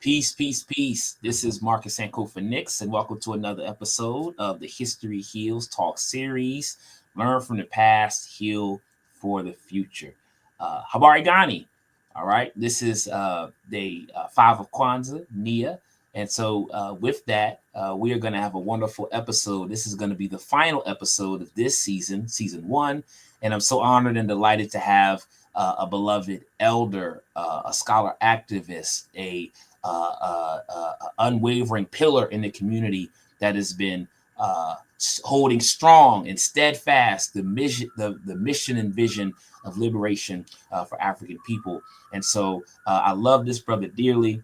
Peace, peace, peace. This is Marcus Sankofa Nix, and welcome to another episode of the History Heals Talk series. Learn from the past, heal for the future. Habari Gani. All right, this is day 5 of Kwanzaa, Nia. And so, with that, we are going to have a wonderful episode. This is going to be the final episode of this season, season 1. And I'm so honored and delighted to have a beloved elder, a scholar activist, a unwavering pillar in the community that has been holding strong and steadfast the mission and vision of liberation for African people. And so I love this brother dearly.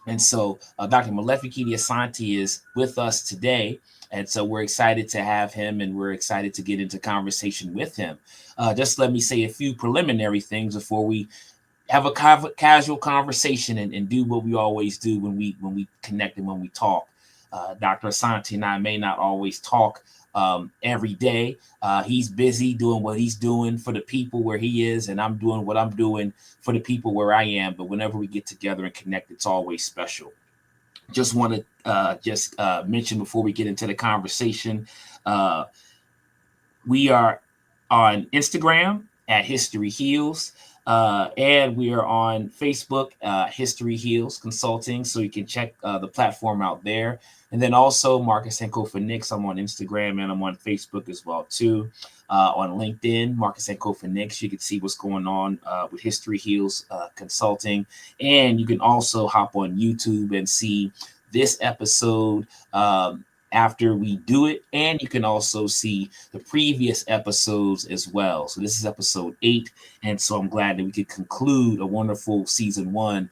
And so Dr. Molefi Kete Asante is with us today. And so we're excited to have him, and we're excited to get into conversation with him. Just let me say a few preliminary things before we have a casual conversation and do what we always do when we connect and when we talk. Dr. Asante and I may not always talk every day. He's busy doing what he's doing for the people where he is, and I'm doing what I'm doing for the people where I am. But whenever we get together and connect, it's always special. Just want to mention before we get into the conversation, we are on Instagram at History Heals. And we are on Facebook, History Heals Consulting, so you can check the platform out there. And then also Marcus Sankofa Nix. I'm on Instagram and I'm on Facebook as well too. On LinkedIn, Marcus Sankofa Nix. You can see what's going on with History Heals Consulting, and you can also hop on YouTube and see this episode after we do it, and you can also see the previous episodes as well. So this is episode 8, and so I'm glad that we could conclude a wonderful season 1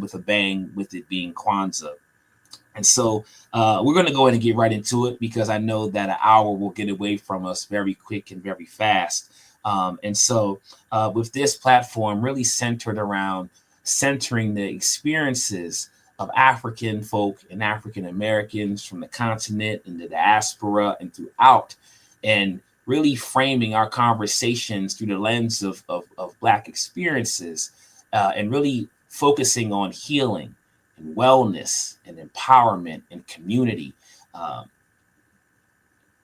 with a bang, with it being Kwanzaa. And so we're going to go ahead and get right into it, because I know that an hour will get away from us very quick and very fast. And so with this platform really centered around centering the experiences of African folk and African Americans from the continent and the diaspora and throughout, and really framing our conversations through the lens of Black experiences, and really focusing on healing and wellness and empowerment and community.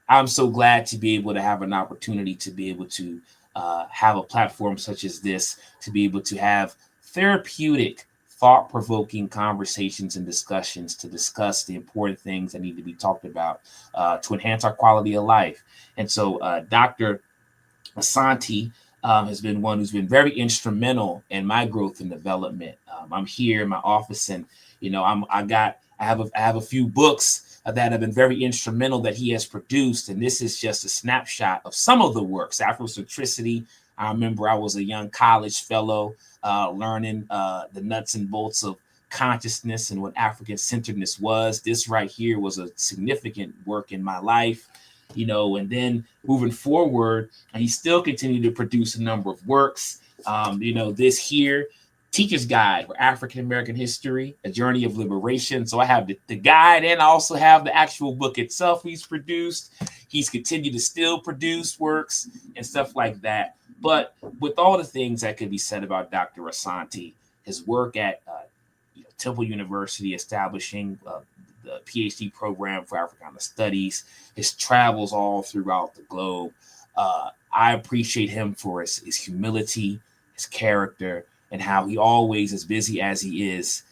I'm so glad to be able to have an opportunity to be able to have a platform such as this, to be able to have therapeutic, thought-provoking conversations and discussions to discuss the important things that need to be talked about to enhance our quality of life. And so Dr. Asante has been one who's been very instrumental in my growth and development. I'm here in my office, and I have a few books that have been very instrumental that he has produced, and this is just a snapshot of some of the works. Afrocentricity. I remember I was a young college fellow learning the nuts and bolts of consciousness and what African centeredness was. This right here was a significant work in my life, and then moving forward, he still continued to produce a number of works. This here, Teacher's Guide for African American History, A Journey of Liberation. So I have the guide, and I also have the actual book itself he's produced. He's continued to still produce works and stuff like that. But with all the things that could be said about Dr. Asante, his work at Temple University, establishing the PhD program for Africana Studies, his travels all throughout the globe, I appreciate him for his humility, his character, and how he always, as busy as he is,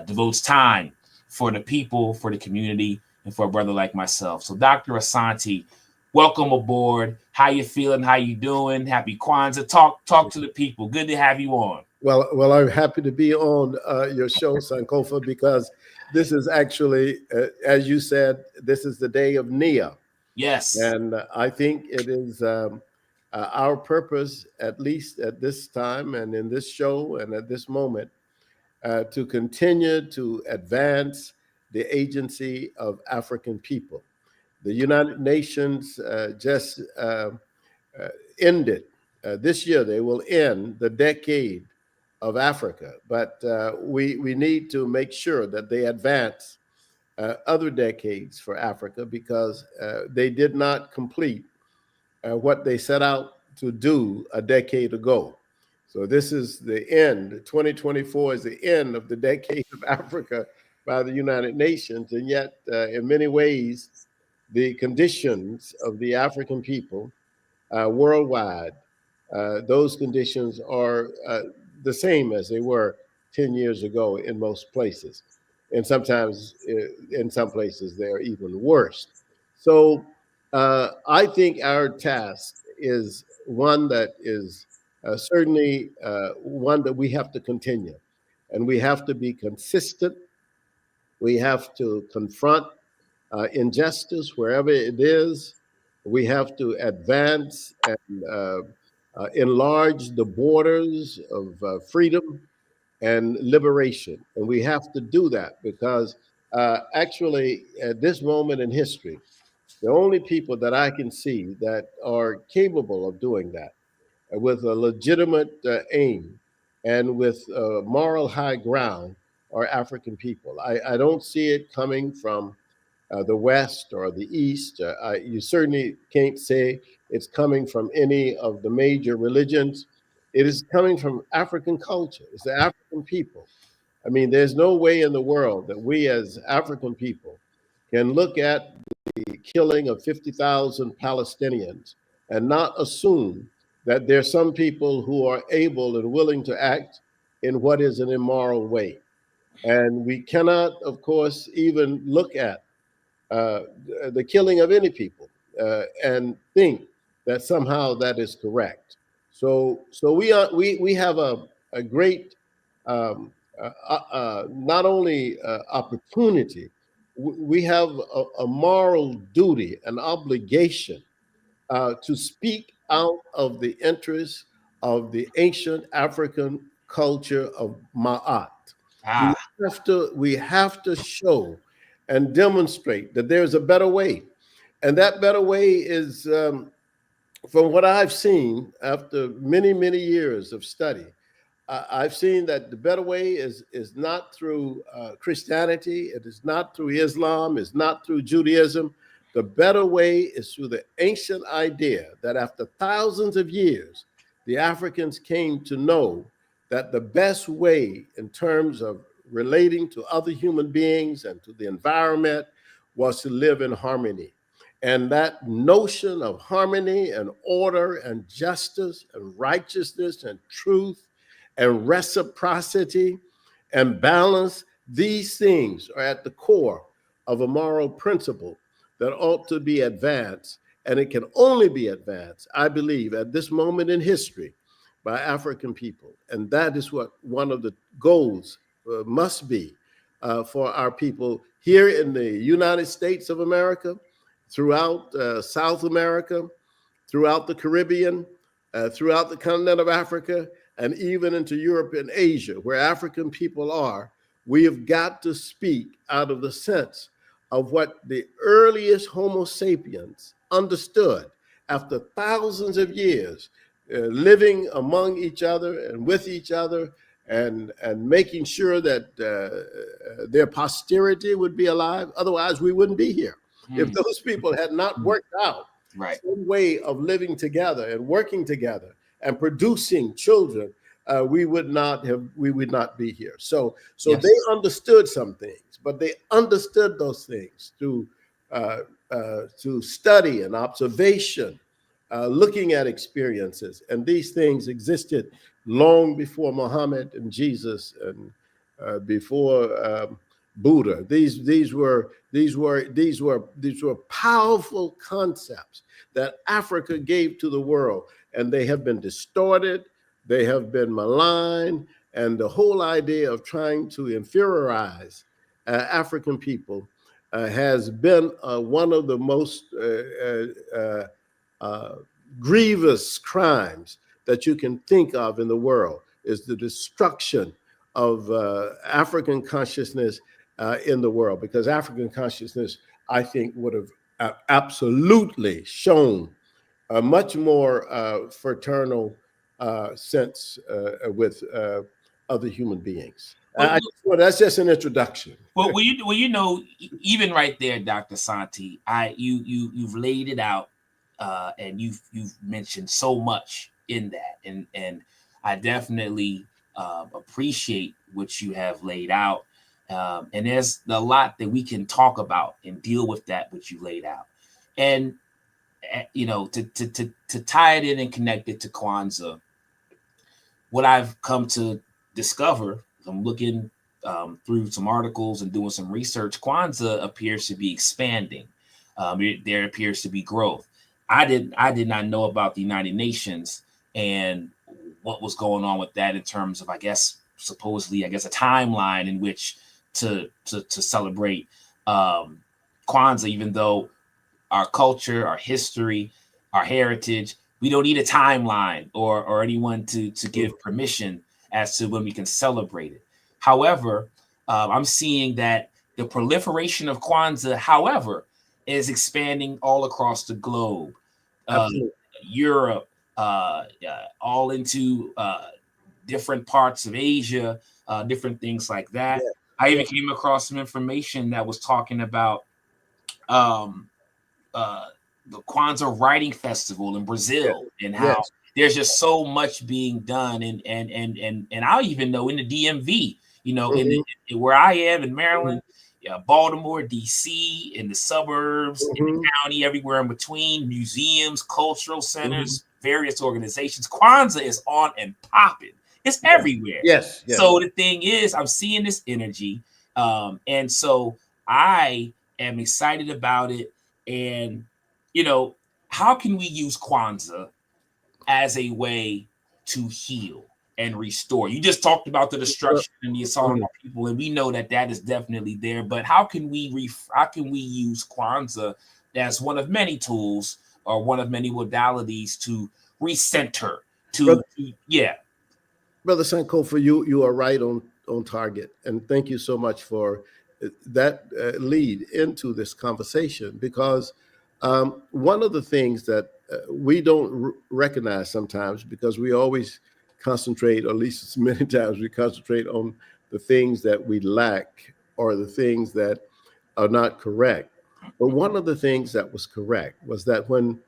devotes time for the people, for the community, and for a brother like myself. So Dr. Asante, welcome aboard. How you feeling? How you doing? Happy Kwanzaa. Talk to the people. Good to have you on. Well, I'm happy to be on your show, Sankofa, because this is actually, as you said, this is the day of Nia. Yes. And I think it is our purpose, at least at this time and in this show and at this moment, to continue to advance the agency of African people. The United Nations just ended. This year, they will end the decade of Africa, but we need to make sure that they advance other decades for Africa, because they did not complete what they set out to do a decade ago. So this is the end. 2024 is the end of the decade of Africa by the United Nations. And yet, in many ways, the conditions of the African people worldwide, those conditions are the same as they were 10 years ago in most places. And sometimes in some places, they're even worse. So I think our task is one that is certainly one that we have to continue. And we have to be consistent. We have to confront injustice wherever it is. We have to advance and enlarge the borders of freedom and liberation. And we have to do that because actually, at this moment in history, the only people that I can see that are capable of doing that with a legitimate aim and with moral high ground are African people. I don't see it coming from the West or the East. You certainly can't say it's coming from any of the major religions. It is coming from African culture. It's the African people. I mean, there's no way in the world that we as African people can look at the killing of 50,000 Palestinians and not assume that there's some people who are able and willing to act in what is an immoral way. And we cannot, of course, even look at uh, the killing of any people and think that somehow that is correct. So we have a great not only opportunity, we have a moral duty, an obligation to speak out of the interests of the ancient African culture of Ma'at. We Ah, we have to show and demonstrate that there's a better way, and that better way is, from what I've seen after many years of study, I've seen that the better way is not through Christianity. It is not through Islam. It's not through Judaism. The better way is through the ancient idea that after thousands of years, the Africans came to know that the best way in terms of relating to other human beings and to the environment was to live in harmony. And that notion of harmony and order and justice and righteousness and truth and reciprocity and balance, these things are at the core of a moral principle that ought to be advanced. And it can only be advanced, I believe, at this moment in history by African people. And that is what one of the goals must be for our people here in the United States of America, throughout South America, throughout the Caribbean, throughout the continent of Africa, and even into Europe and Asia, where African people are. We have got to speak out of the sense of what the earliest Homo sapiens understood after thousands of years living among each other and with each other, and making sure that their posterity would be alive. Otherwise, we wouldn't be here. If those people had not worked out right. some way of living together and working together and producing children, we would not be here. So Yes. they understood some things, but they understood those things uh, through study and observation, looking at experiences, and these things existed long before Muhammad and Jesus and before Buddha. These were powerful concepts that Africa gave to the world, and they have been distorted, they have been maligned, and the whole idea of trying to inferiorize African people has been one of the most uh, grievous crimes that you can think of in the world, is the destruction of African consciousness in the world, because African consciousness, I think, would have absolutely shown a much more fraternal sense with other human beings. Well, Well, that's just an introduction. even right there, Dr. Santi, you've laid it out, and you've mentioned so much in that, and I definitely appreciate what you have laid out. And there's a lot that we can talk about and deal with that which you laid out. And to tie it in and connect it to Kwanzaa, what I've come to discover, I'm looking through some articles and doing some research. Kwanzaa appears to be expanding. There appears to be growth. I did not know about the United Nations and what was going on with that in terms of, I guess, supposedly, I guess, a timeline in which to celebrate Kwanzaa, even though our culture, our history, our heritage. We don't need a timeline or anyone to give permission as to when we can celebrate it. However, I'm seeing that the proliferation of Kwanzaa, however, is expanding all across the globe, uh, Absolutely. Europe, all into different parts of Asia, different things like that. Yes. I even Yes. came across some information that was talking about um, uh, the Kwanzaa Writing Festival in Yes. Brazil, and how Yes. there's just so much being done, and I even know in the DMV, Mhm. where I am in Mhm. Maryland, yeah, Baltimore, DC, in the suburbs, in the Mhm. county, everywhere in between, museums, cultural Mhm. centers, various organizations. Kwanzaa is on and popping. It's Yes. everywhere. Yes. Yes. So the thing is, I'm seeing this energy, and so I am excited about it. And you know, how can we use Kwanzaa as a way to heal and restore? You just talked about the Well, destruction and the assault on mhm. our people, and we know that that is definitely there. But how can we use Kwanzaa as one of many tools or one of many modalities to recenter? Brother, Yeah. Brother Sankofa, you are right on target, and thank you so much for that lead into this conversation. Because one of the things that we don't recognize sometimes, because we always concentrate, or at least many times we concentrate on the things that we lack or the things that are not correct. But one of the things that was correct was that when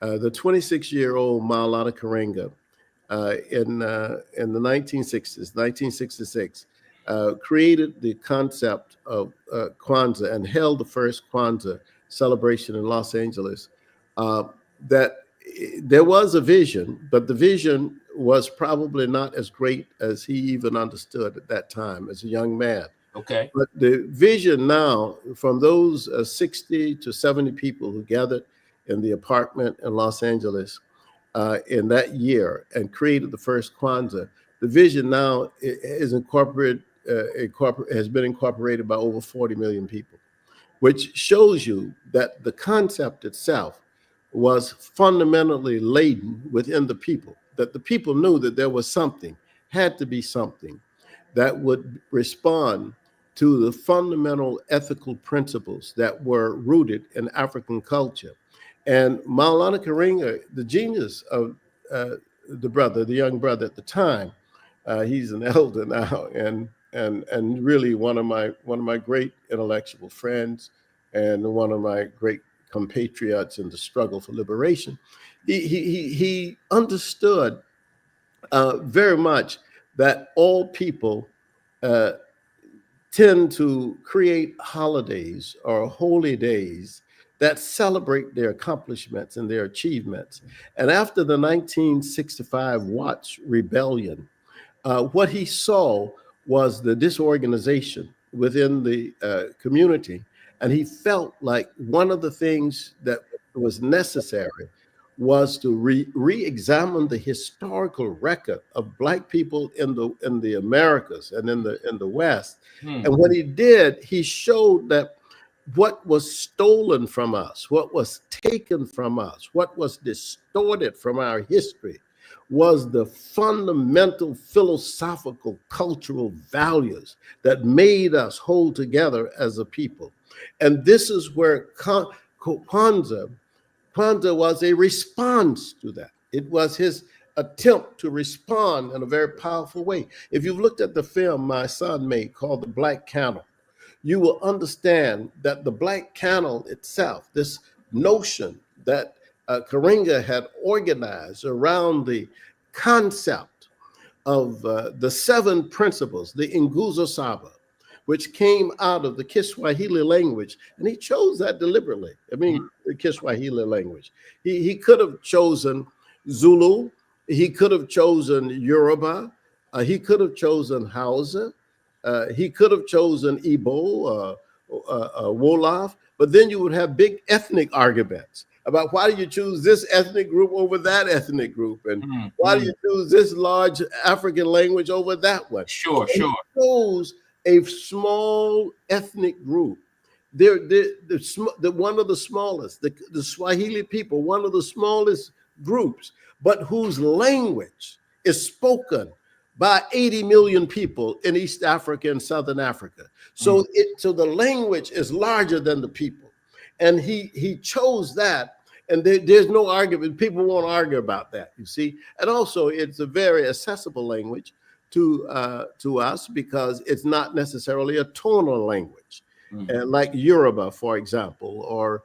the 26-year-old Maulana Karenga in the 1960s, 1966, created the concept of Kwanzaa and held the first Kwanzaa celebration in Los Angeles. Uh, that there was a vision, but the vision was probably not as great as he even understood at that time as a young man. Okay. But the vision now, from those 60 to 70 people who gathered in the apartment in Los Angeles in that year and created the first Kwanzaa, the vision now is has been incorporated by over 40 million people, which shows you that the concept itself was fundamentally laden within the people, that the people knew that there was something, had to be something that would respond to the fundamental ethical principles that were rooted in African culture. And Maulana Karenga, the genius of uh, the young brother at the time, he's an elder now, and really one of my great intellectual friends, and one of my great compatriots in the struggle for liberation. He understood very much that all people uh, tend to create holidays or holy days that celebrate their accomplishments and their achievements. And after the 1965 Watts Rebellion, what he saw was the disorganization within the community. And he felt like one of the things that was necessary was to re-examine the historical record of Black people in the Americas and in the West. Hmm. And when he did, he showed that what was stolen from us, what was taken from us, what was distorted from our history was the fundamental philosophical cultural values that made us hold together as a people. And this is where Kwanzaa was a response to that. It was his attempt to respond in a very powerful way. If you've looked at the film my son made called The Black Camel, you will understand that the Black Camel itself, this notion that Karenga had organized around the concept of the seven principles, the Nguzo Saba, which came out of the Kiswahili language. And he chose that deliberately. I Mhm. mean, the Kiswahili language. He could have chosen Zulu. He could have chosen Yoruba. He could have chosen Hausa. He could have chosen Igbo, Wolof. But then you would have big ethnic arguments about why do you choose this ethnic group over that ethnic group, and why do Mhm. you choose this large African language over that one? Sure, So he sure. chose a small ethnic group. They're one of the smallest, the Swahili people, one of the smallest groups, but whose language is spoken by 80 million people in East Africa and Southern Africa. Mm. So the language is larger than the people. And he chose that. And there's no argument. People won't argue about that, you see. And also, it's a very accessible language to us because it's not necessarily a tonal language, Mm. like Yoruba, for example, or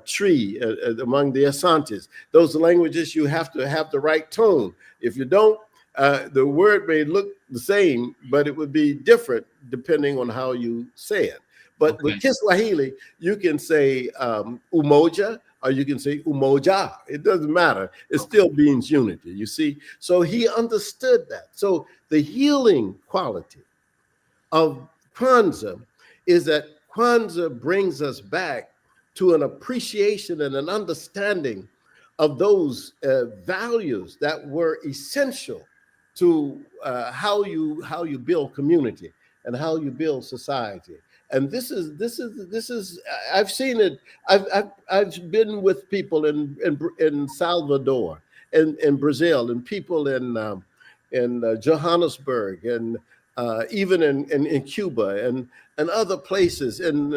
Tree among the Asantes. Those languages you have to have the right tone. If you don't, the word may look the same, but it would be different depending on how you say it. But with Okay. Kiswahili, you can say umoja or you can say umoja. It doesn't matter. It Okay. still means unity, you see. So he understood that. So the healing quality of Kwanzaa is that Kwanzaa brings us back to an appreciation and an understanding of those values that were essential to how you build community and how you build society. And this is I've seen it. I've been with people in Salvador, in Brazil, and people in Johannesburg, and even in Cuba and other places, and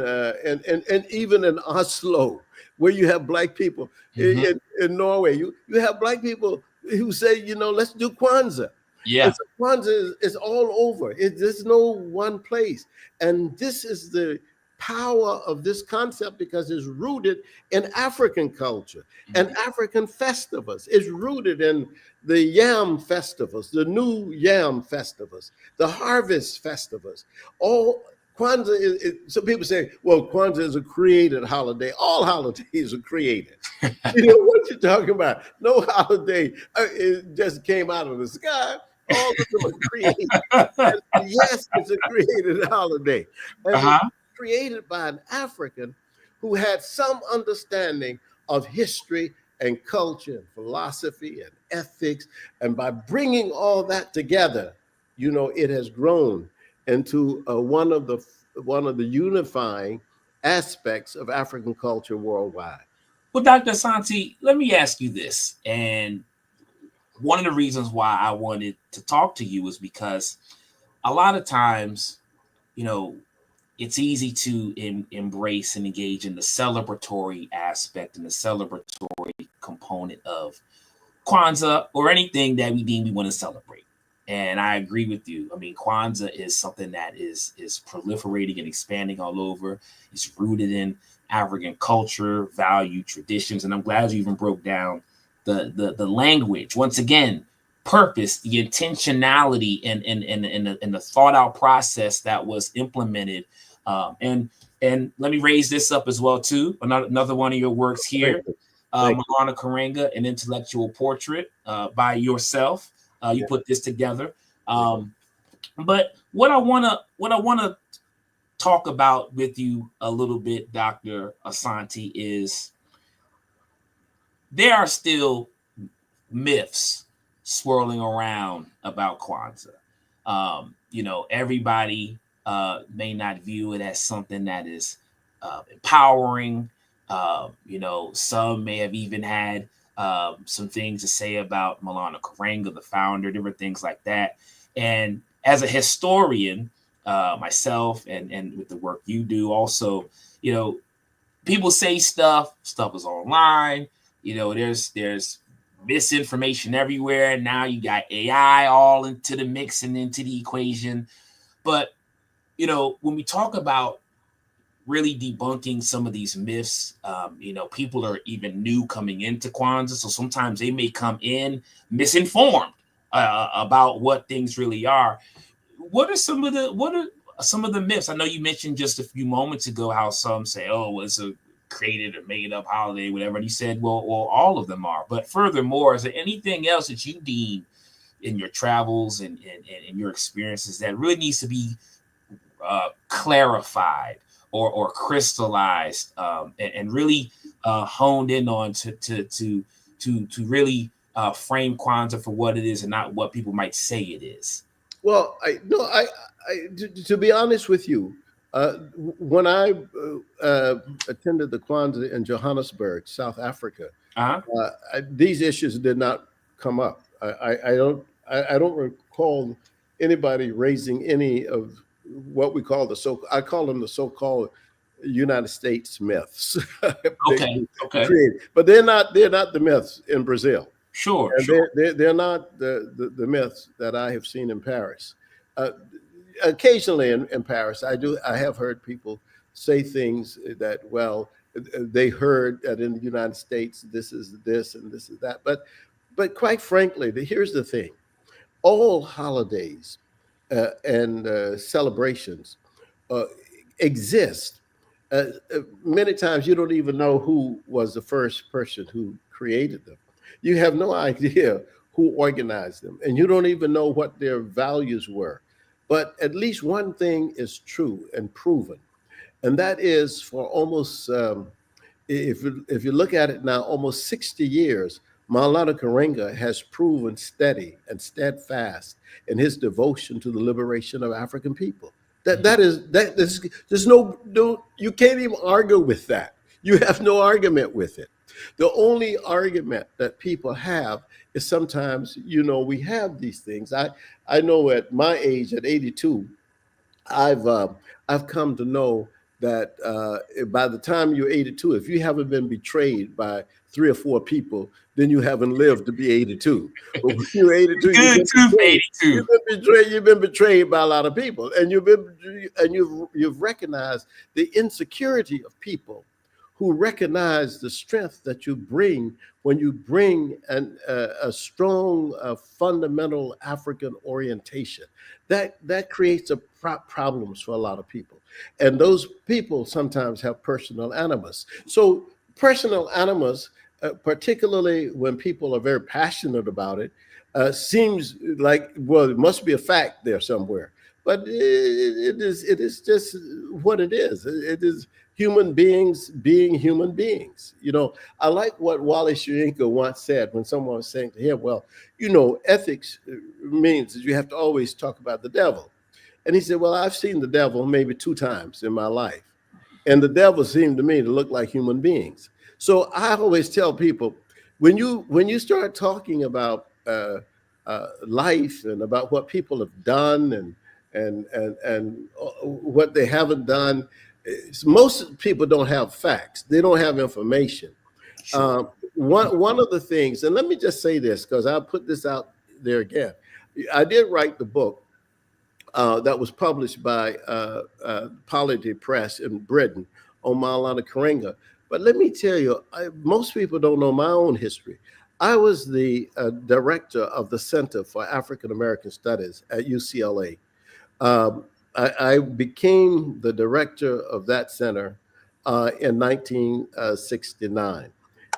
even in Oslo, where you have black people, Mhm. in Norway, you have black people who say, let's do Kwanzaa. And Yeah. so Kwanzaa is all over. There's no one place. And this is the power of this concept because it's rooted in African culture and Mhm. African festivals. It's rooted in the yam festivals, the new yam festivals, the harvest festivals. All Kwanzaa some people say, well, Kwanzaa is a created holiday. All holidays are created. What you talking about? No holiday it just came out of the sky. All of them are created. And yes, it's a created holiday. And it's Uh-huh. created by an African who had some understanding of history and culture and philosophy and ethics. And by bringing all that together, it has grown into one of the unifying aspects of African culture worldwide. Well, Dr. Asante, let me ask you this. And one of the reasons why I wanted to talk to you is because a lot of times, you know, it's easy to embrace and engage in the celebratory aspect and the celebratory component of Kwanzaa or anything that we deem we want to celebrate. And I agree with you. I mean, Kwanzaa is something that is proliferating and expanding all over. It's rooted in African culture, value, traditions, and I'm glad you even broke down the language. Once again, purpose, the intentionality, and the thought out process that was implemented. And let me raise this up as well too. Another one of your works Thank here, you. Thank you. Malana Karenga, an intellectual portrait by yourself. You Yeah. put this together. Yeah. But what I wanna talk about with you a little bit, Dr. Asante, is there are still myths swirling around about Kwanzaa. Everybody may not view it as something that is empowering. Some may have even had some things to say about Malana Karenga, the founder, different things like that. And as a historian, myself, and with the work you do, also, you know, people say stuff is online. There's misinformation everywhere. Now you got AI all into the mix and into the equation. But when we talk about really debunking some of these myths, people are even new coming into Kwanzaa, so sometimes they may come in misinformed, about what things really are. What are some of the myths? I know you mentioned just a few moments ago how some say, "Oh, well, it's a created or made up holiday, whatever." And you said, "Well, all of them are." But furthermore, is there anything else that you deem in your travels and your experiences that really needs to be clarified or crystallized and really honed in on to really frame Kwanzaa for what it is and not what people might say it is? Well, I no, to be honest with you, when I attended the Kwanzaa in Johannesburg, South Africa, Uh-huh. these issues did not come up. I don't recall anybody raising any of what we call I call them the so-called United States myths. they, Okay. they Okay. created, but they're not the myths in Brazil, Sure. and Sure. they're not the myths that I have seen in Paris. Uh, Occasionally in Paris, I have heard people say things that, well, they heard that in the United States this is this and this is that, but quite frankly, here's the thing: all holidays and celebrations uh, exist. Many times you don't even know who was the first person who created them. You have no idea who organized them, and you don't even know what their values were. But at least one thing is true and proven, and that is for almost if you look at it now, almost 60 years, Maulana Karenga has proven steady and steadfast in his devotion to the liberation of African people. There's no you can't even argue with that. You have no argument with it. The only argument that people have is sometimes, we have these things. I know at my age, at 82, I've uh, I've come to know that by the time you're 82, if you haven't been betrayed by three or four people, then you haven't lived to be 82. But when you're 82, Good tooth, You've 82. been betrayed. You've been betrayed by a lot of people, and you've recognized the insecurity of people who recognize the strength that you bring when you bring a strong, fundamental African orientation. That creates problems for a lot of people, and those people sometimes have personal animus. So personal animus, particularly when people are very passionate about it, seems like, well, it must be a fact there somewhere. But it is just what it is. It is human beings being human beings. I like what Wally Shirinka once said when someone was saying to him, well, ethics means that you have to always talk about the devil. And he said, well, I've seen the devil maybe 2 times in my life. And the devil seemed to me to look like human beings. So I always tell people, when you start talking about life and about what people have done and what they haven't done, most people don't have facts. They don't have information. Sure. One of the things, and let me just say this because I'll put this out there again. I did write the book that was published by Polity Press in Britain on Maulana Karenga. But let me tell you, most people don't know my own history. I was the director of the Center for African American Studies at UCLA. Um, I became the director of that center in 1969,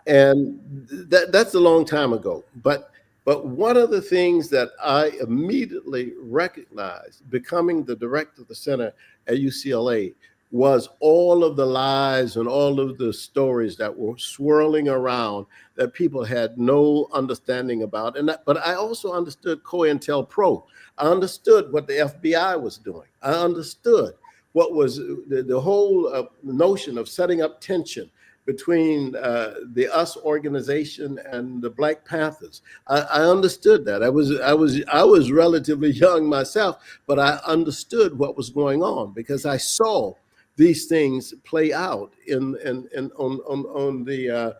and that's a long time ago. But one of the things that I immediately recognized becoming the director of the center at UCLA was all of the lies and all of the stories that were swirling around that people had no understanding about. But I also understood COINTELPRO. I understood what the FBI was doing. I understood what was the whole notion of setting up tension between the US organization and the Black Panthers. I understood that. I was relatively young myself, but I understood what was going on because I saw these things play out on the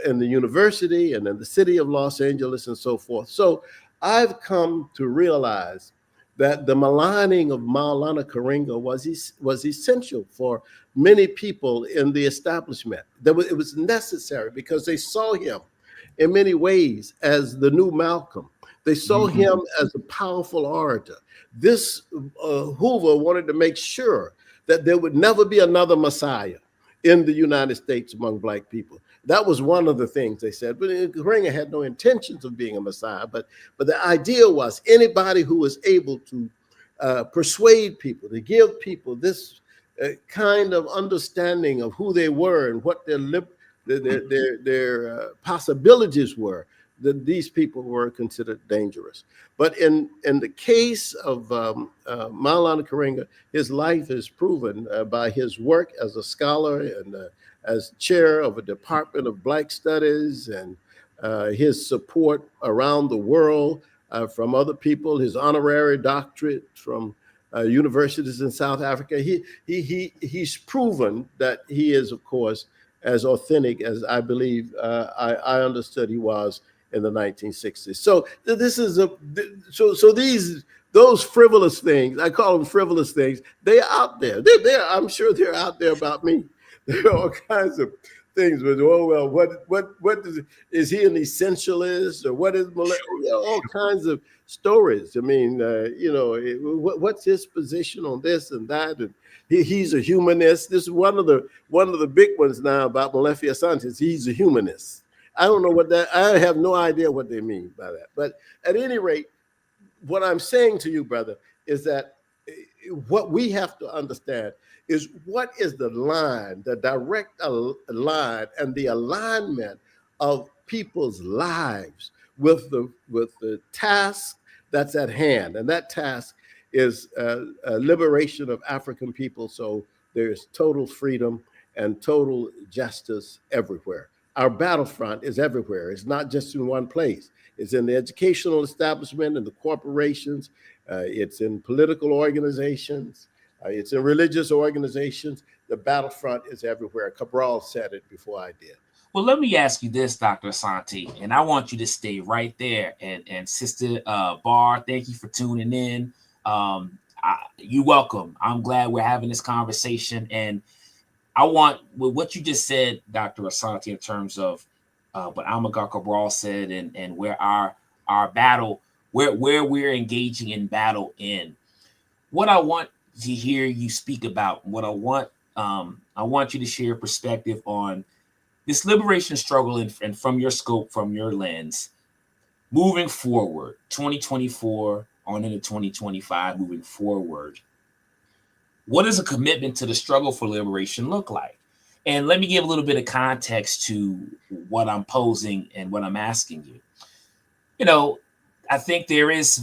in the university and in the city of Los Angeles and so forth. So I've come to realize that the maligning of Maulana Karenga was essential for many people in the establishment. It was necessary because they saw him in many ways as the new Malcolm. They saw him as a powerful orator. This Hoover wanted to make sure that there would never be another Messiah in the United States among black people. That was one of the things they said. But Karenga had no intentions of being a Messiah. But the idea was anybody who was able to persuade people, to give people this kind of understanding of who they were and what their possibilities were, that these people were considered dangerous. But in the case of Maulana Karenga, his life is proven by his work as a scholar and as chair of a Department of Black Studies, and his support around the world from other people, his honorary doctorate from universities in South Africa. He's proven that he is, of course, as authentic as I believe I understood he was in the 1960s. So this is those frivolous things, I call them frivolous things, they're out there. I'm sure they're out there about me. There are all kinds of things with, oh well, what is he an essentialist, or what is all kinds of stories. I mean, what's his position on this and that, and he's a humanist. This is one of the big ones now about Molefi Asante. He's a humanist. I don't know what that. I have no idea what they mean by that. But at any rate, what I'm saying to you, brother, is that what we have to understand is what is the line, the direct line, and the alignment of people's lives with the task that's at hand, and that task is liberation of African people. So there's total freedom and total justice everywhere. Our battlefront is everywhere. It's not just in one place. It's in the educational establishment and the corporations. It's in political organizations. It's in religious organizations. The battlefront is everywhere. Cabral said it before I did. Well, let me ask you this, Dr. Asante, and I want you to stay right there. And Sister Barr, thank you for tuning in. You're welcome. I'm glad we're having this conversation. And I want, with what you just said, Dr. Asante, in terms of what Amilcar Cabral said, and where our battle, where we're engaging in battle in. What I want to hear you speak about, what I want you to share perspective on this liberation struggle, and from your scope, from your lens, moving forward, 2024 on into 2025, moving forward. What does a commitment to the struggle for liberation look like? And let me give a little bit of context to what I'm posing and what I'm asking you. You know, I think there is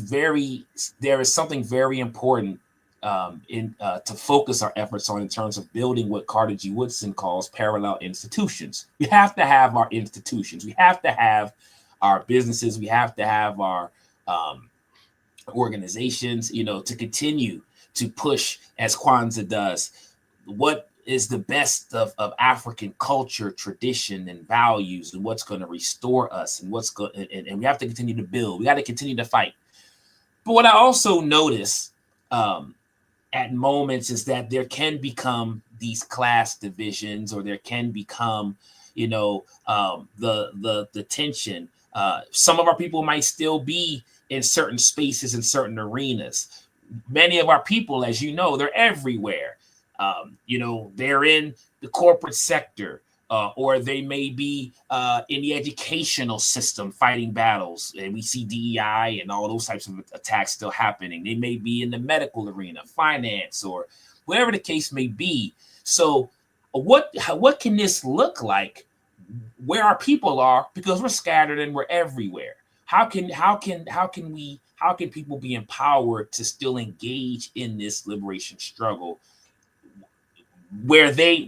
something very important to focus our efforts on in terms of building what Carter G. Woodson calls parallel institutions. We have to have our institutions. We have to have our businesses. We have to have our organizations, to continue to push, as Kwanzaa does, what is the best of African culture, tradition, and values, and what's going to restore us, and and we have to continue to build. We got to continue to fight. But what I also notice at moments is that there can become these class divisions, or there can become, the tension. Some of our people might still be in certain spaces, in certain arenas. Many of our people, as you know, they're everywhere. They're in the corporate sector, or they may be in the educational system fighting battles. And we see DEI and all those types of attacks still happening. They may be in the medical arena, finance, or whatever the case may be. So what can this look like where our people are? Because we're scattered and we're everywhere. How can people be empowered to still engage in this liberation struggle where they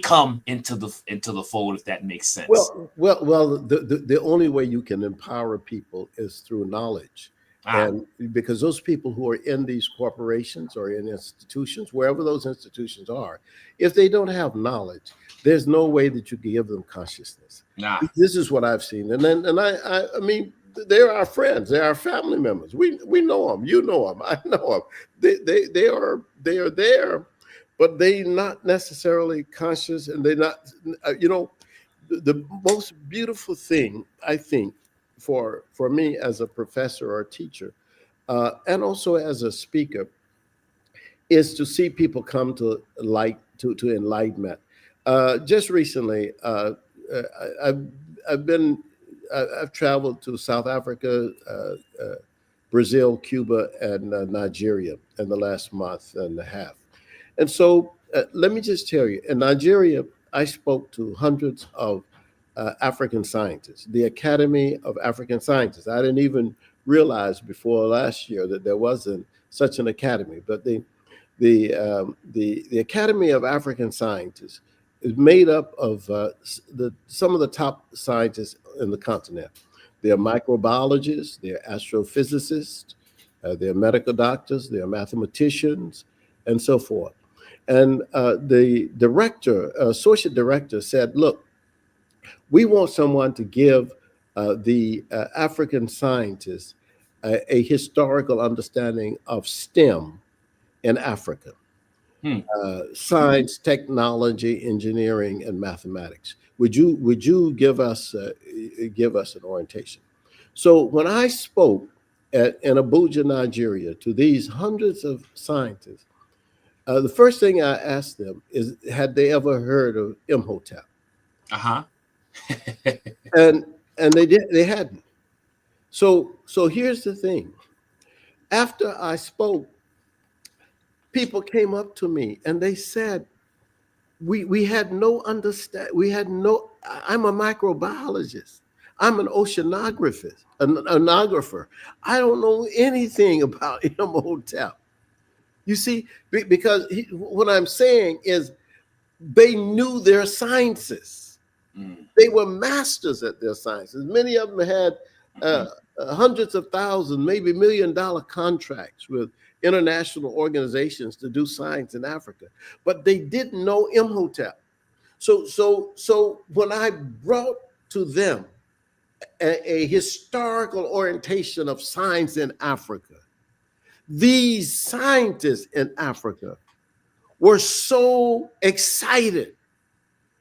come into the fold, if that makes sense? Well, the only way you can empower people is through knowledge. And because those people who are in these corporations or in institutions, wherever those institutions are, if they don't have knowledge, there's no way that you can give them consciousness. This is what I've seen. And I mean, they're our friends. They're our family members. We know them. You know them. I know them. They are there, but they're not necessarily conscious, and they're not. the most beautiful thing, I think, for me as a professor or teacher, and also as a speaker, is to see people come to light, to enlightenment. Just recently, I've I've been I've traveled to South Africa, Brazil, Cuba, and Nigeria in the last month and a half. And so, let me just tell you, in Nigeria, I spoke to hundreds of African scientists, the Academy of African Scientists. I didn't even realize before last year that there wasn't such an academy, but the Academy of African Scientists is made up of some of the top scientists in the continent. They are microbiologists, they are astrophysicists, they are medical doctors, they are mathematicians, and so forth. And the director, associate director, said, "Look, we want someone to give the African scientists a historical understanding of STEM in Africa." Hmm. Science, technology, engineering, and mathematics. Would you give us an orientation? So when I spoke in Abuja, Nigeria, to these hundreds of scientists, the first thing I asked them is, had they ever heard of Imhotep? Uh-huh. And they hadn't. So here's the thing. After I spoke, people came up to me and they said, we had no understand. We had no. I'm a microbiologist. I'm an oceanographer. An oceanographer. I don't know anything about Imhotep. You see, because what I'm saying is they knew their sciences. Mm. They were masters at their sciences. Many of them had uh, hundreds of thousands, maybe $1 million contracts with international organizations to do science in Africa, but they didn't know Imhotep. So when I brought to them a historical orientation of science in Africa, these scientists in Africa were so excited.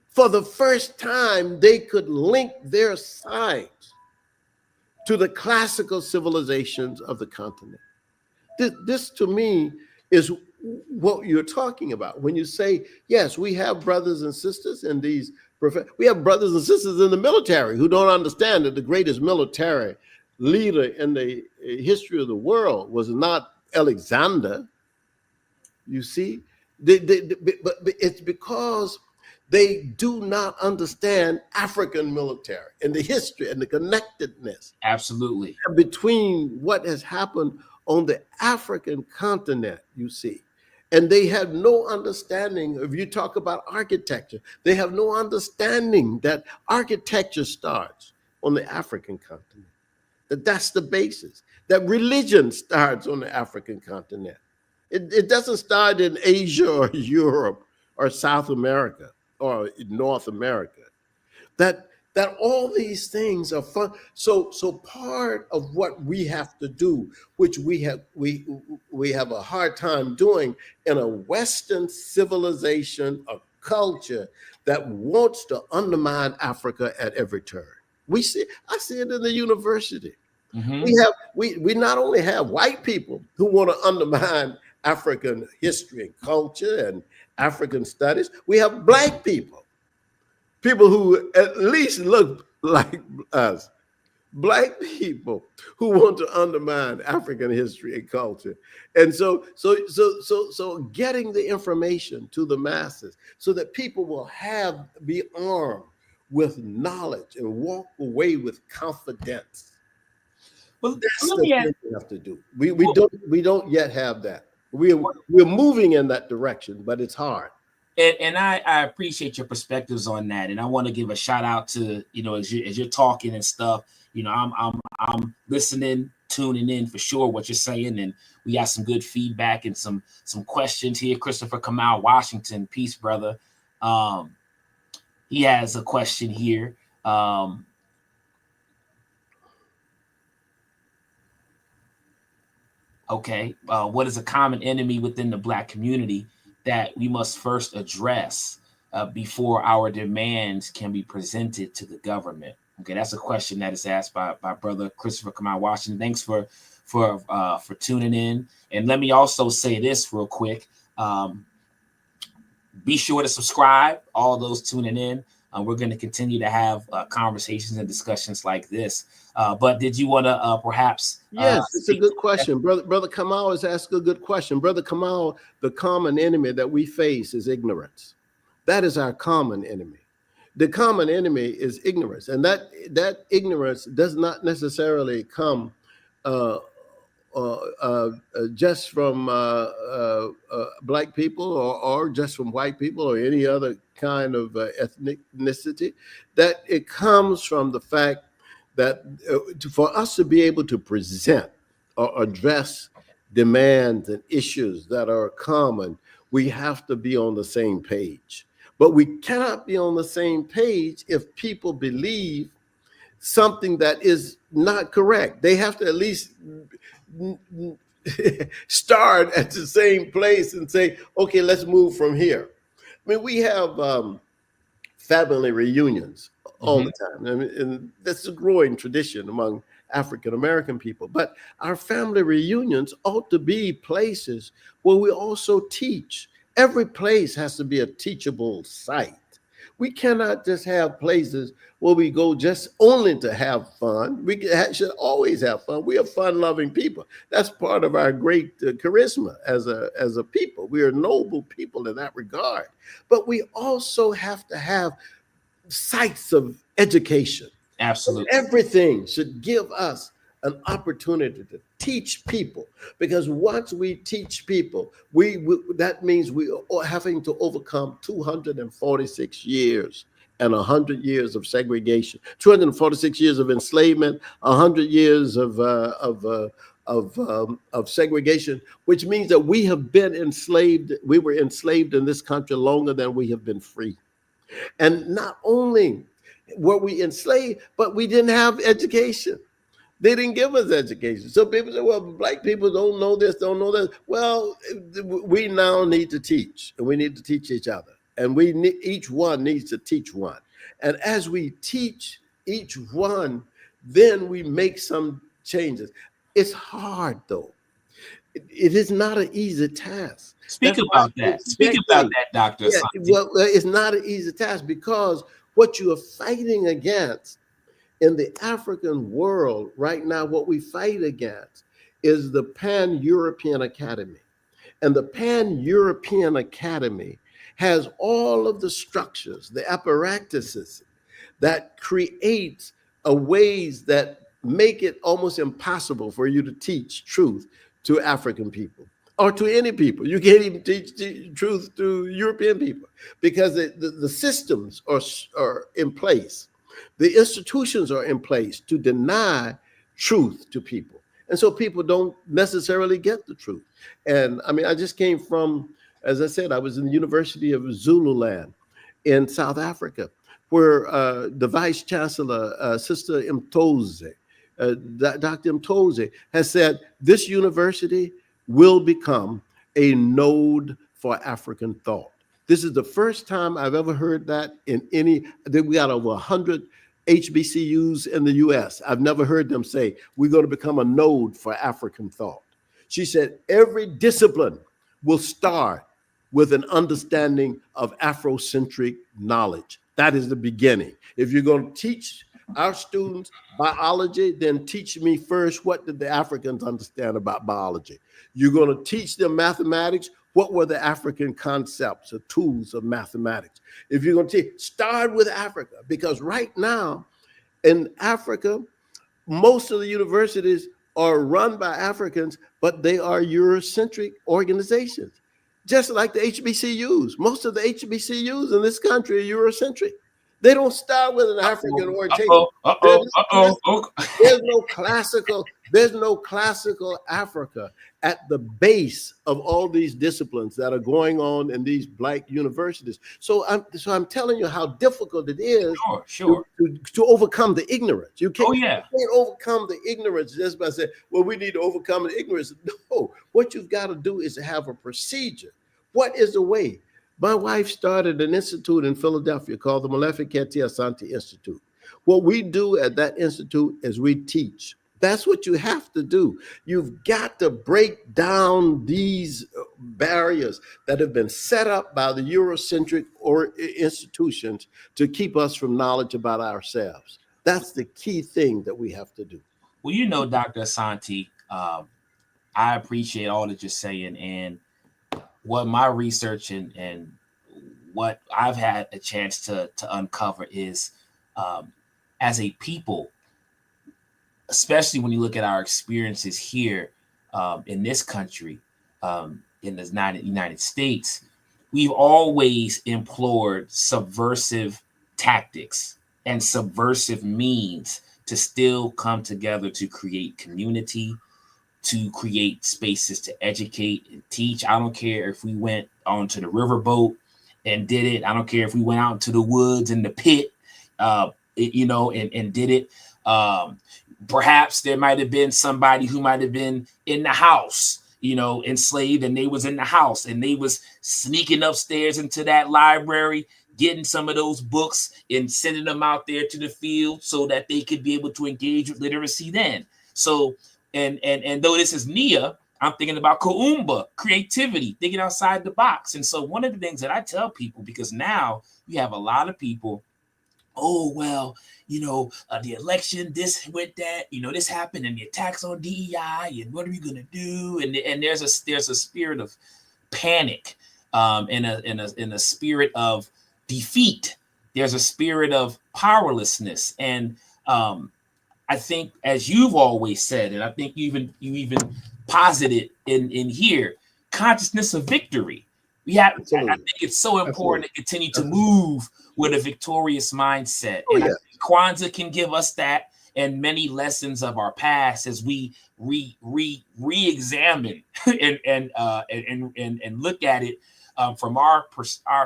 For the first time, they could link their science to the classical civilizations of the continent. This to me is what you're talking about when you say, yes, we have brothers and sisters in these, we have brothers and sisters in the military who don't understand that the greatest military leader in the history of the world was not Alexander. You see, but it's because they do not understand African military and the history and the connectedness Absolutely. between what has happened on the African continent, you see. And they have no understanding. If you talk about architecture, they have no understanding that architecture starts on the African continent, that's the basis, that religion starts on the African continent. It doesn't start in Asia or Europe or South America or North America. That all these things are fun. So part of what we have to do, which we have a hard time doing in a Western civilization, a culture that wants to undermine Africa at every turn. I see it in the university. Mm-hmm. We not only have white people who want to undermine African history and culture and African studies, we have black people who at least look like us, black people who want to undermine African history and culture. And so getting the information to the masses so that people will be armed with knowledge and walk away with confidence. Well, That's let the me ask. thing we have to do. We don't yet have that. We're moving in that direction, but it's hard. And I appreciate your perspectives on that, and I want to give a shout out to as you're talking and stuff. I'm listening, tuning in for sure what you're saying, and we got some good feedback and some questions here. Christopher Kamal Washington, peace, brother. Um, he has a question here. Okay, what is a common enemy within the Black community that we must first address? before our demands can be presented to the government? Okay, that's a question that is asked by brother Christopher Kamal Washington. Thanks for tuning in. And let me also say this real quick. Be sure to subscribe, all those tuning in. We're going to continue to have conversations and discussions like this. But did you want to perhaps Yes, it's a speak good to that? question. Brother Kamal has asked a good question. Brother Kamal, the common enemy that we face is ignorance. That is our common enemy. The common enemy is ignorance, and that ignorance does not necessarily come uh, just from black people or just from white people or any other kind of ethnicity. That it comes from the fact that for us to be able to present or address demands and issues that are common, we have to be on the same page. But we cannot be on the same page if people believe something that is not correct. They have to at least start at the same place and say, okay, let's move from here. I mean, we have family reunions all Mm-hmm. the time. I mean, and that's a growing tradition among African American people. But our family reunions ought to be places where we also teach. Every place has to be a teachable site. We cannot just have places where we go just only to have fun. We should always have fun. We are fun-loving people. That's part of our great charisma as a people. We are noble people in that regard. But we also have to have sites of education. Absolutely. Everything should give us an opportunity to teach people, because once we teach people, that means we are having to overcome 246 years and 100 years of segregation, 246 years of enslavement, 100 years of segregation, which means that we have been enslaved. We were enslaved in this country longer than we have been free. And not only were we enslaved, but we didn't have education. They didn't give us education. So people say, well, black people don't know this, don't know that. Well, we now need to teach, and we need to teach each other. And each one needs to teach one. And as we teach each one, then we make some changes. It's hard, though. It is not an easy task. Speak That's why about that. Speak about exactly. that, Dr. Yeah, Asante. well, it's not an easy task, because what you are fighting against in the African world right now, what we fight against is the Pan-European Academy. And the Pan-European Academy has all of the structures, the apparatuses that creates a ways that make it almost impossible for you to teach truth to African people or to any people. You can't even teach truth to European people, because the systems are in place. The institutions are in place to deny truth to people. And so people don't necessarily get the truth. And I mean, I just came from, as I said, I was in the University of Zululand in South Africa, where the Vice Chancellor, Sister Mtoze, Dr. Mtoze, has said this university will become a node for African thought. This is the first time I've ever heard that in any. We got over 100 HBCUs in the US. I've never heard them say, we're going to become a node for African thought. She said, every discipline will start with an understanding of Afrocentric knowledge. That is the beginning. If you're going to teach our students biology, then teach me first, what did the Africans understand about biology? You're going to teach them mathematics. What were the African concepts or tools of mathematics? If you're going to teach, start with Africa, because right now in Africa, most of the universities are run by Africans, but they are Eurocentric organizations, just like the HBCUs. Most of the HBCUs in this country are Eurocentric. They don't start with an African orientation. There's no classical Africa at the base of all these disciplines that are going on in these black universities. So I'm telling you how difficult it is to overcome the ignorance. You can't overcome the ignorance just by saying, well, we need to overcome the ignorance. No, what you've got to do is to have a procedure. What is the way? My wife started an institute in Philadelphia called the Molefi Kete Asante Institute. What we do at that institute is we teach. That's what you have to do. You've got to break down these barriers that have been set up by the Eurocentric or institutions to keep us from knowledge about ourselves. That's the key thing that we have to do. Well, Dr. Asante, I appreciate all that you're saying, and what my research and what I've had a chance to uncover is, um, as a people, especially when you look at our experiences here, in this country, in the United States, we've always implored subversive tactics and subversive means to still come together to create community, to create spaces to educate and teach. I don't care if we went onto the riverboat and did it. I don't care if we went out into the woods in the pit, and did it. Um, Perhaps there might have been somebody who might have been in the house, enslaved, and they was in the house and they was sneaking upstairs into that library, getting some of those books and sending them out there to the field so that they could be able to engage with literacy then. So, and though this is Nia, I'm thinking about Kuumba, creativity, thinking outside the box. And so one of the things that I tell people, because now you have a lot of people, oh well, the election, this went that, this happened, and the attacks on DEI, and what are we gonna do? And there's a spirit of panic, in a spirit of defeat. There's a spirit of powerlessness, and I think, as you've always said, and I think you even posited in here, consciousness of victory. I Absolutely. think it's so important Absolutely. to continue to Absolutely. move with a victorious mindset, Oh, and I yeah. think Kwanzaa can give us that, and many lessons of our past as we re-examine and look at it, from our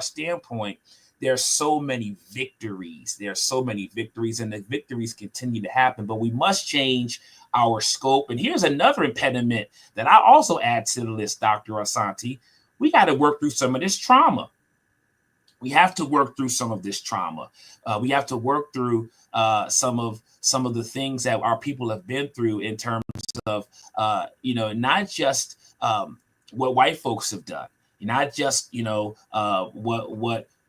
standpoint. There's so many victories. There's so many victories, and the victories continue to happen. But we must change our scope. And here's another impediment that I also add to the list, Dr. Asante. We got to work through some of this trauma. We have to work through some of this trauma. We have to work through, some of the things that our people have been through in terms of, not just, what white folks have done, not just, what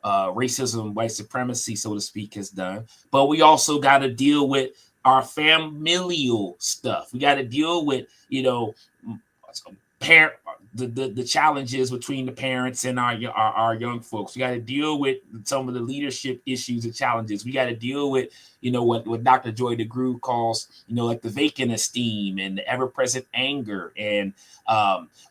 racism, white supremacy, so to speak, has done, but we also got to deal with our familial stuff. We got to deal with, parent the challenges between the parents and our young folks. We got to deal with some of the leadership issues and challenges. We got to deal with, what Dr. Joy DeGruy calls, like the vacant esteem and the ever present anger, and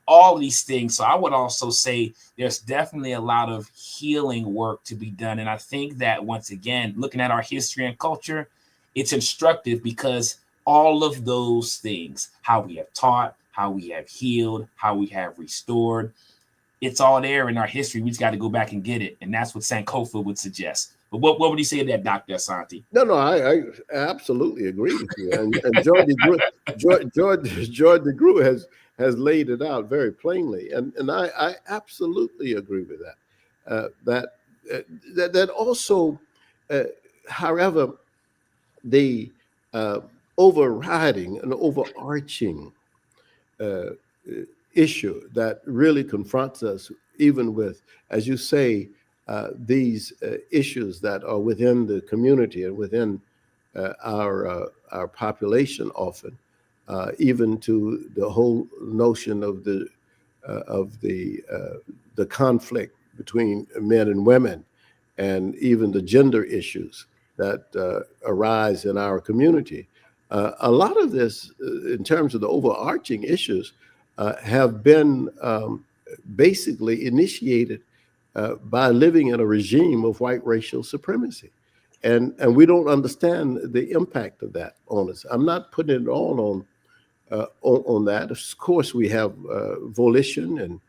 all these things. So I would also say there's definitely a lot of healing work to be done. And I think that, once again, looking at our history and culture, it's instructive, because all of those things, how we have taught, how we have healed, how we have restored, it's all there in our history. We just got to go back and get it. And that's what Sankofa would suggest. But what would you say to that, Dr. Asante? No, no, I absolutely agree with you. And George DeGruy has laid it out very plainly, and I absolutely agree with that. Uh, that also, uh, however, the uh, overriding and overarching uh, issue that really confronts us, even with, as you say, these issues that are within the community and within our population often, even to the whole notion of the conflict between men and women, and even the gender issues that arise in our community. A lot of this, in terms of the overarching issues, have been basically initiated by living in a regime of white racial supremacy. And we don't understand the impact of that on us. I'm not putting it all on that. Of course, we have volition and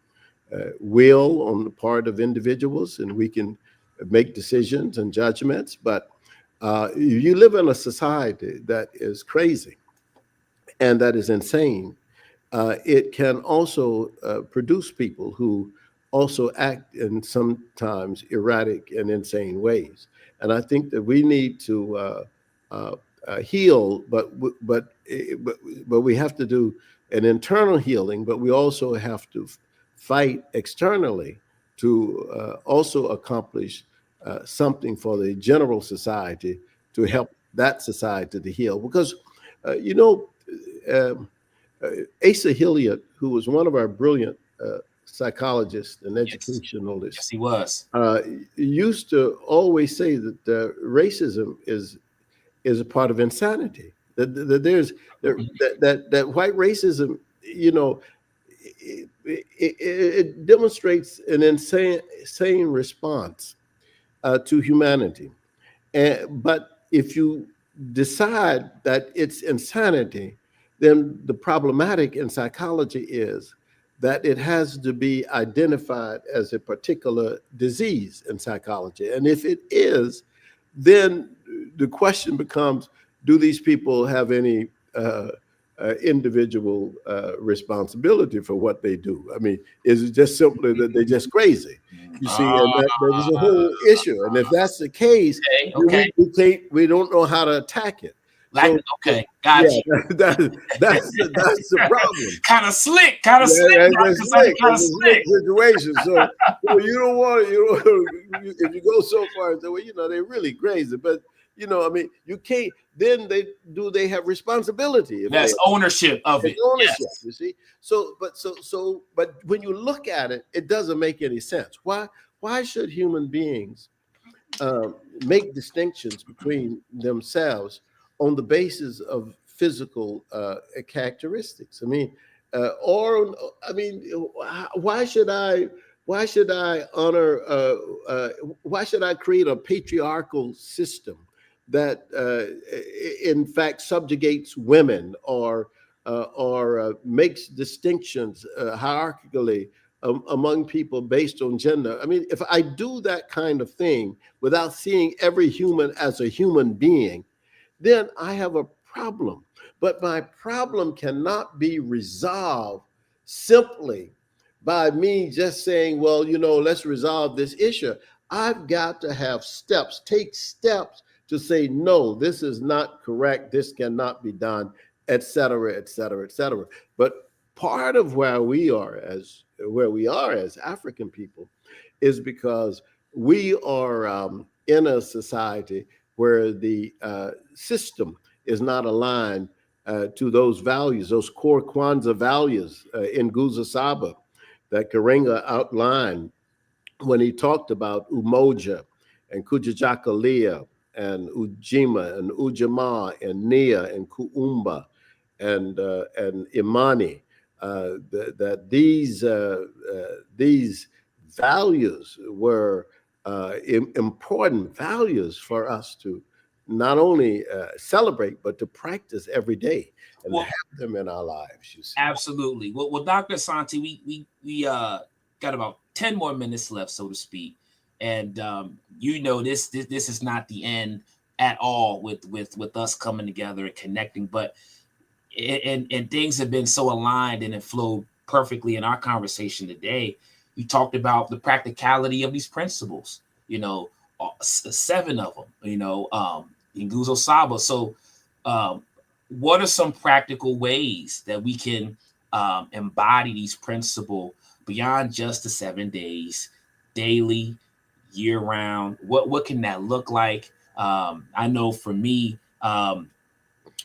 will on the part of individuals, and we can make decisions and judgments. But you live in a society that is crazy and that is insane. It can also produce people who also act in sometimes erratic and insane ways. And I think that we need to uh, heal, but we have to do an internal healing, but we also have to fight externally to also accomplish something for the general society to Yep. help that society to heal. Because, you know, um, uh, Asa Hilliard, who was one of our brilliant psychologists and Yes. educationalists, Yes, he was. uh, used to always say that racism is a part of insanity. That there's that white racism, you know, it demonstrates an insane response to humanity. But if you decide that it's insanity, then the problematic in psychology is that it has to be identified as a particular disease in psychology. And if it is, then the question becomes, do these people have any individual responsibility for what they do? I mean, is it just simply that they're just crazy? You see, and that is a whole issue. And if that's the case, Okay. then Okay. we don't know how to attack it. Like, So okay. yeah, Got you. that's the problem. Kind of slick. Kind of Yeah, slick, that's Dr. Sunny. slick. Kind of It's a slick slick. situation. So you don't want to, if you go so far and say, well, they're really crazy, but I mean, you can't. Then they have responsibility if they Yes. Ownership of it's it. ownership, Yes. you see. But when you look at it, it doesn't make any sense. Why should human beings make distinctions between themselves on the basis of physical characteristics? I mean, or I mean, why should I? Why should I honor? Why should I create a patriarchal system that, in fact, subjugates women or makes distinctions hierarchically among people based on gender? I mean, if I do that kind of thing without seeing every human as a human being, then I have a problem. But my problem cannot be resolved simply by me just saying, well, let's resolve this issue. I've got to have steps, take steps to say, no, this is not correct. This cannot be done, et cetera, et cetera, et cetera. But part of where we are as African people is because we are in a society where the system is not aligned to those values, those core Kwanzaa values in Guza Saba that Karenga outlined when he talked about Umoja and Kujajakalia and Ujima and Ujamaa and Nia and Kuumba and Imani, that these values were important values for us to not only celebrate but to practice every day and Well, have them in our lives. You see. absolutely. Well, Dr. Asante, we got about 10 more minutes left, so to speak. And this is not the end at all with us coming together and connecting, but and things have been so aligned and it flowed perfectly in our conversation today. You talked about the practicality of these principles, seven of them, in Guzo Saba. So, um, what are some practical ways that we can embody these principles beyond just the 7 days, daily, year round? What can that look like? I know for me,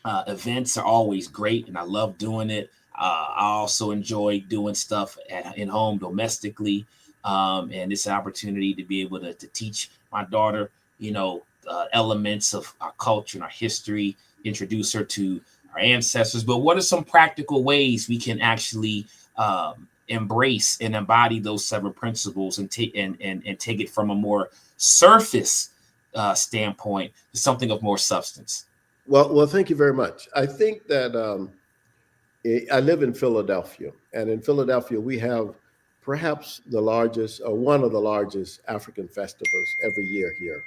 events are always great, and I love doing it. I also enjoy doing stuff in home domestically, and it's an opportunity to be able to teach my daughter, elements of our culture and our history, introduce her to our ancestors. But what are some practical ways we can actually embrace and embody those seven principles and take and take it from a more surface standpoint to something of more substance? Well, thank you very much. I think that I live in Philadelphia, and in Philadelphia we have perhaps the largest, or one of the largest African festivals every year here,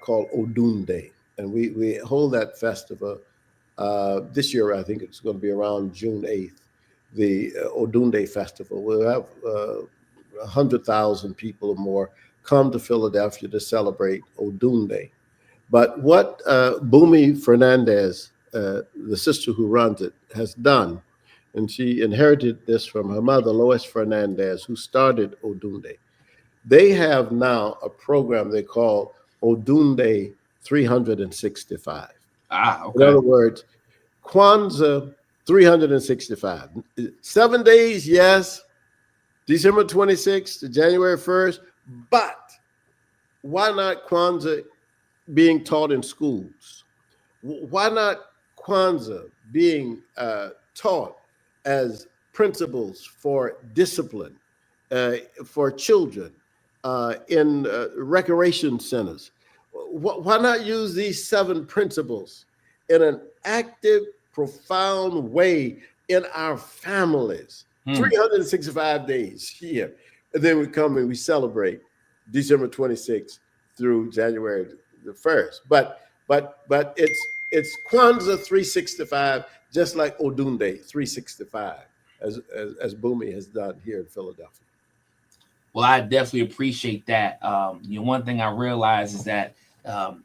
called Odunde, and we hold that festival this year. I think it's going to be around June 8th. The Odunde Festival. We'll have 100,000 people or more come to Philadelphia to celebrate Odunde. But what Bumi Fernandez, the sister who runs it, has done, and she inherited this from her mother, Lois Fernandez, who started Odunde. They have now a program they call Odunde 365. Ah, In okay. other words, Kwanzaa 365. 7 days, yes, December 26th to January 1st, but why not Kwanzaa being taught in schools? Why not Kwanzaa being taught as principles for discipline uh, for children in recreation centers? Why not use these 7 principles in an active, profound way in our families? Hmm. 365 days here. And then we come and we celebrate December 26th through January the 1st. But it's Kwanzaa 365, just like Odunde 365, as Bumi has done here in Philadelphia. Well, I definitely appreciate that. One thing I realize is that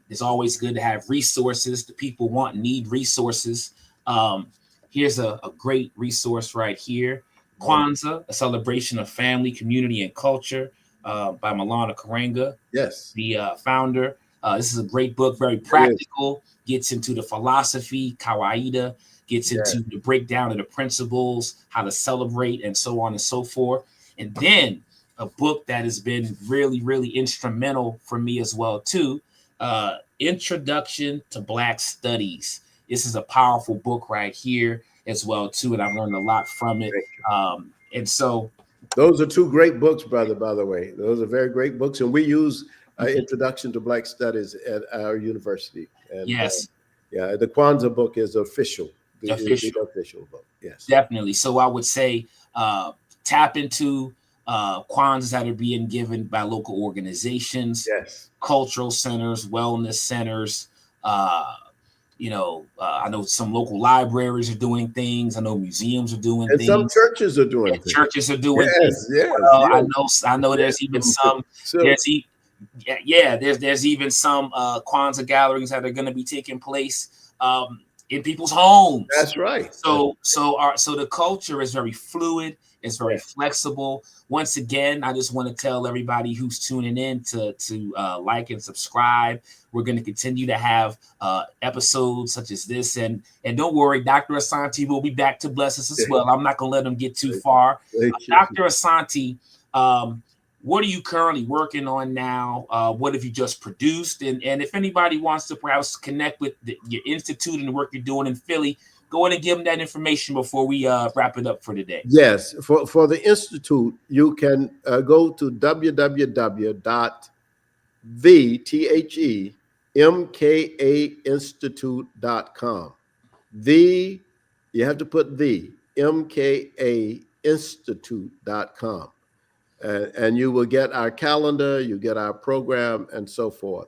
it's always good to have resources. The people want, need resources. Um, Here's a great resource right here. Wonderful. Kwanzaa, a celebration of family, community, and culture by Malana Karenga, Yes, the founder. This is a great book, very it is. practical, gets into the philosophy, kawaida, gets Yeah. into the breakdown of the principles, how to celebrate, and so on and so forth. And then a book that has been really, really instrumental for me as well, too. Introduction to Black Studies. This is a powerful book right here as well, too, and I've learned a lot from it. Thank you. And so, Those are 2 great books, brother, by the way. Those are very great books. And we use Introduction to Black Studies at our university. And yes, yeah, the Kwanzaa book is official, the official. official book. Yes. Definitely. So I would say tap into Kwanzas that are being given by local organizations, Yes. cultural centers, wellness centers. I know some local libraries are doing things. I know museums are doing And some things. churches are doing And things. churches are doing things Yes, as yes, well. yes. I know. Yeah. There's even some. So There's yeah. There's even some Kwanzaa gatherings that are going to be taking place in people's homes. that's right. So the culture is very fluid. It's very Yeah. flexible. Once again, I just want to tell everybody who's tuning in to like and subscribe. We're going to continue to have episodes such as this, and don't worry, Dr. Asante will be back to bless us as well. I'm not going to let him get too far. Thank you. Dr. Asante, what are you currently working on now? What have you just produced? And if anybody wants to perhaps connect with your institute and the work you're doing in Philly, go ahead and give them that information before we wrap it up for today. Yes, for the institute, you can go to www.themkainstitute.com. The, you have to put the mkainstitute.com. And you will get our calendar, you get our program, and so forth.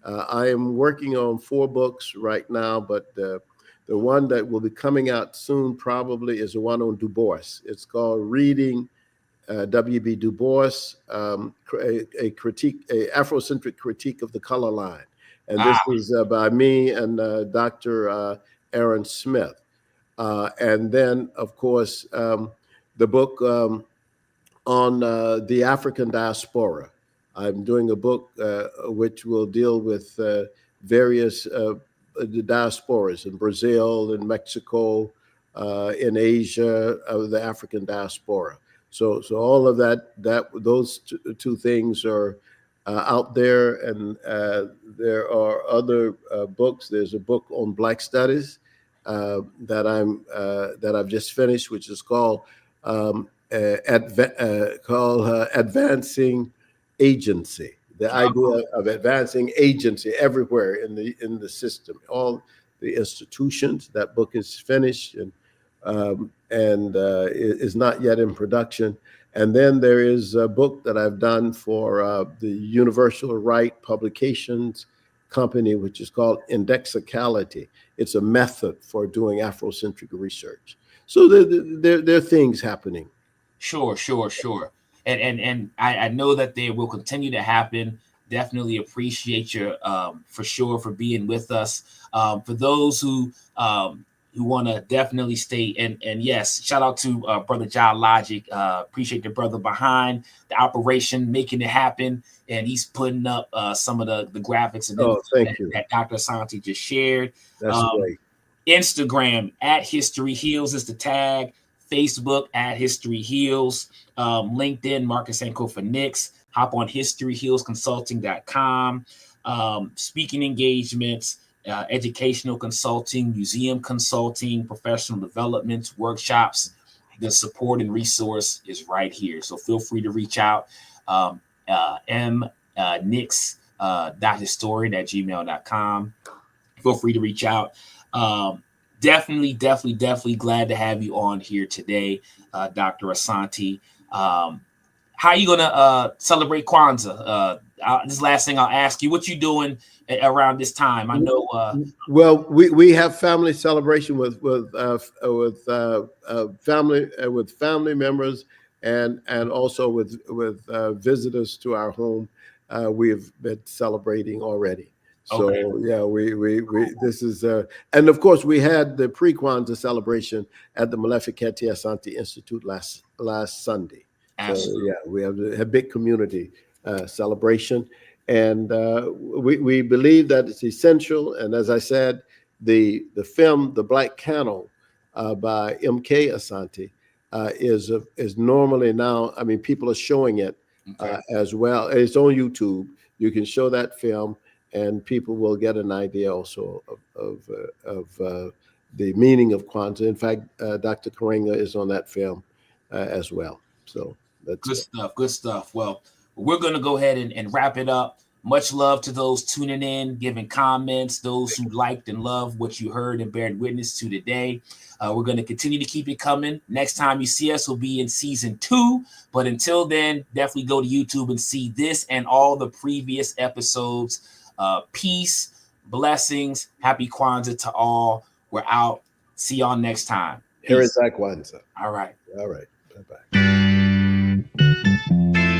I am working on 4 books right now, but the one that will be coming out soon probably is the one on Du Bois. It's called Reading W.B. Du Bois, a critique, a Afrocentric critique of the color line. And this Ah, is by me and Dr. Aaron Smith. And then, of course, the book on the African diaspora. I'm doing a book which will deal with various the diasporas in Brazil, in Mexico, in Asia, the African diaspora. So all of those 2 things are out there, and there are other books. There's a book on Black Studies that I've just finished, which is called advancing agency. The idea of advancing agency everywhere in the system, all the institutions. That book is finished and is not yet in production. And then there is a book that I've done for the Universal Right Publications Company, which is called Indexicality. It's a method for doing Afrocentric research. So there are things happening. sure. and I know that they will continue to happen. Definitely appreciate you for sure for being with us. For those who want to definitely stay and yes, shout out to brother John Logic. Appreciate the brother behind the operation, making it happen, and he's putting up some of the graphics and Oh, everything thank you. that Dr. Asante just shared. That's Um, great. Instagram at History Heals is the tag. Facebook at History Heals. LinkedIn, Marcus Anko for Nix. Hop on historyhealsconsulting.com. Speaking engagements, educational consulting, museum consulting, professional development, workshops. The support and resource is right here. So feel free to reach out. Nix historian at gmail.com. Feel free to reach out. Um, definitely glad to have you on here today, Dr. Asante. How are you gonna celebrate Kwanzaa? This last thing I'll ask you: what you doing around this time? I know. Well, we have family celebration with family members and also with visitors to our home. We've been celebrating already. So Okay. yeah, we this is and of course we had the pre-Kwanzaa celebration at the Molefi Kete Asante Institute last Sunday. So Absolutely. yeah, we have a big community celebration, and we believe that it's essential. And as I said, the film The Black Candle by M.K. Asante is normally now. I mean, people are showing it Okay. as well. It's on YouTube. You can show that film, and people will get an idea also of the meaning of Kwanzaa. In fact, Dr. Karenga is on that film as well. So that's Good stuff. Good stuff. Well, we're going to go ahead and wrap it up. Much love to those tuning in, giving comments, those who liked and loved what you heard and bared witness to today. We're going to continue to keep it coming. Next time you see us will be in season 2. But until then, definitely go to YouTube and see this and all the previous episodes. Peace, blessings, happy Kwanzaa to all. We're out. See y'all next time. Here is Peace. Kwanzaa. All right. All right. Bye bye.